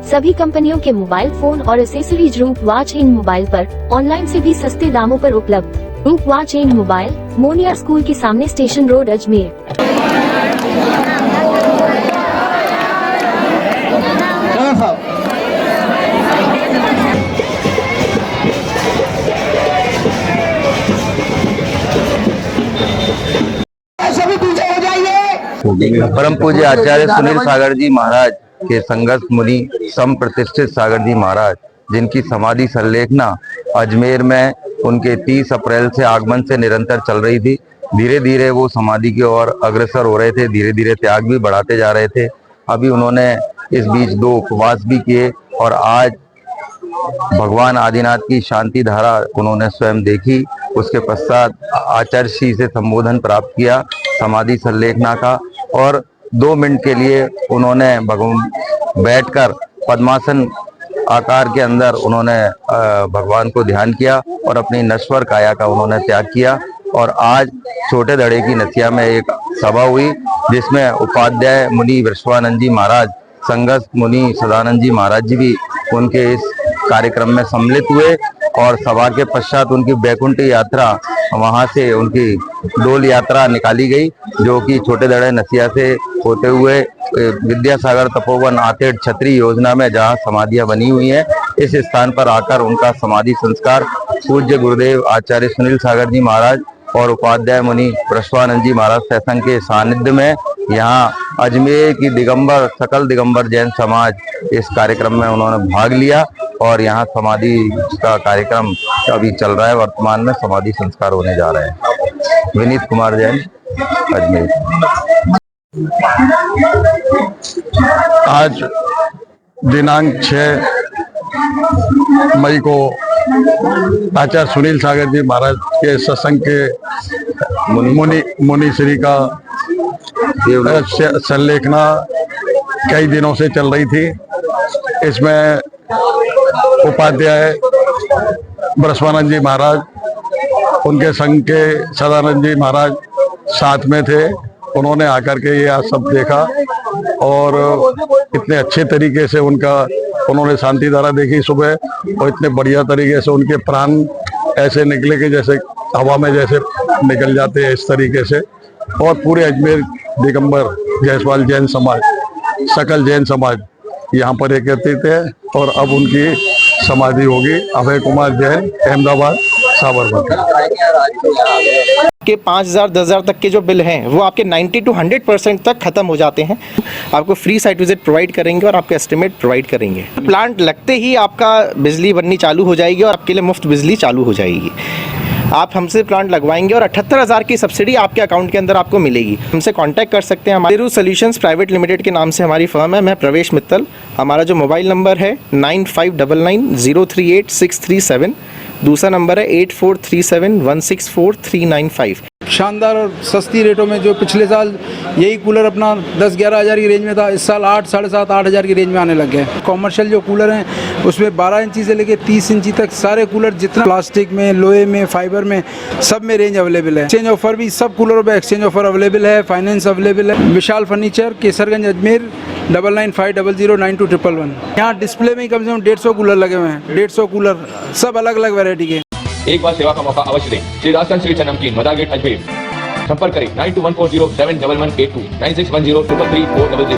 सभी कंपनियों के मोबाइल फोन और एसेसरीज रूप वॉच इन मोबाइल पर ऑनलाइन से भी सस्ते दामों पर उपलब्ध। रूप watch in mobile, Moniya school के सामने, स्टेशन रोड, अजमेर। परम पूज्य आचार्य सुनील सागर जी महाराज के संघर्ष मुनि सम प्रतिष्ठित सागर जी महाराज, जिनकी समाधि संलेखना अजमेर में उनके 30 अप्रैल से आगमन से निरंतर चल रही थी। धीरे धीरे वो समाधि की ओर अग्रसर हो रहे थे, धीरे धीरे त्याग भी बढ़ाते जा रहे थे। अभी उन्होंने इस बीच 2 उपवास भी किए और आज भगवान आदिनाथ की शांति धारा उन्होंने स्वयं देखी। उसके पश्चात आचार्य श्री से संबोधन प्राप्त किया समाधि संलेखना का, और 2 मिनट के लिए उन्होंने बैठकर पद्मासन आकार के अंदर उन्होंने भगवान को ध्यान किया और अपनी नश्वर काया का उन्होंने त्याग किया। और आज छोटे दड़े की नसिया में एक सभा हुई, जिसमें उपाध्याय मुनि विश्वानंद जी महाराज, संघर्ष मुनि सदानंद जी महाराज जी भी उनके इस कार्यक्रम में सम्मिलित हुए। और सभा के पश्चात उनकी बैकुंठ यात्रा, वहां से उनकी डोल यात्रा निकाली गई, जो कि छोटे दड़े नसिया से होते हुए विद्यासागर तपोवन आतेड़ छतरी योजना में जहां समाधियां बनी हुई हैं, इस स्थान पर आकर उनका समाधि संस्कार पूज्य गुरुदेव आचार्य सुनील सागर जी महाराज और उपाध्याय मुनि विश्वानंद जी महाराज सत्संग के सानिध्य में यहाँ अजमेर की दिगंबर सकल दिगंबर जैन समाज इस कार्यक्रम में उन्होंने भाग लिया। और यहाँ समाधि का कार्यक्रम अभी चल रहा है, वर्तमान में समाधि संस्कार होने जा रहे हैं। विनीत कुमार जैन, अजमेर। आज दिनांक 6 मई को आचार्य सुनील सागर जी महाराज के सत्संग के मुनि श्री का संलेखना कई दिनों से चल रही थी। इसमें उपाध्याय विश्वानंद जी महाराज, उनके संघ के सदानंद जी महाराज साथ में थे। उन्होंने आकर के ये आज सब देखा और इतने अच्छे तरीके से उन्होंने शांति धारा देखी सुबह, और इतने बढ़िया तरीके से उनके प्राण ऐसे निकले कि जैसे हवा में जैसे निकल जाते हैं, इस तरीके से। और पूरे अजमेर दिगंबर जायसवाल जैन समाज, सकल जैन समाज यहाँ पर एकत्रित है। और अब उनकी समाधि होगी। अभय कुमार जैन, अहमदाबाद, साबरमती। के 5,000 10,000 तक के जो बिल हैं वो आपके 90 to 100% तक खत्म हो जाते हैं। आपको फ्री साइट विजिट प्रोवाइड करेंगे और आपका एस्टिमेट प्रोवाइड करेंगे। प्लांट लगते ही आपका बिजली बननी चालू हो जाएगी और आपके लिए मुफ्त बिजली चालू हो जाएगी। आप हमसे प्लांट लगवाएंगे और 78,000 की सब्सिडी आपके अकाउंट के अंदर आपको मिलेगी। हमसे कांटेक्ट कर सकते हैं। हमारे सॉल्यूशंस प्राइवेट लिमिटेड के नाम से हमारी फर्म है। मैं प्रवेश मित्तल। हमारा जो मोबाइल नंबर है 9599038637। दूसरा नंबर है 8437164395। शानदार और सस्ती रेटों में, जो पिछले साल यही कूलर अपना 10-11 हज़ार की रेंज में था, इस साल 8, 7.5, 8 हज़ार की रेंज में आने लग गए। कॉमर्शियल जो कूलर हैं उसमें 12 इंची से लेकर 30 इंची तक सारे कूलर, जितना प्लास्टिक में, लोहे में, फाइबर में, सब में रेंज अवेलेबल है। एक्सचेंज ऑफर भी सब कूलरों पर एक्सचेंज ऑफर अवेलेबल है। फाइनेंस अवेलेबल है। विशाल फर्नीचर, केसरगंज, अजमेर, 9950092111। यहाँ डिस्प्ले में ही कम से कम 150 कूलर लगे हुए हैं। 150 कूलर, सब अलग अलग वैरायटी के। एक बार सेवा का मौका अवश्य दें। श्री राजस्थान स्वीट्स एंड नमकीन, मदार गेट, अजमेर। संपर्क करें 9214071182 9610333400।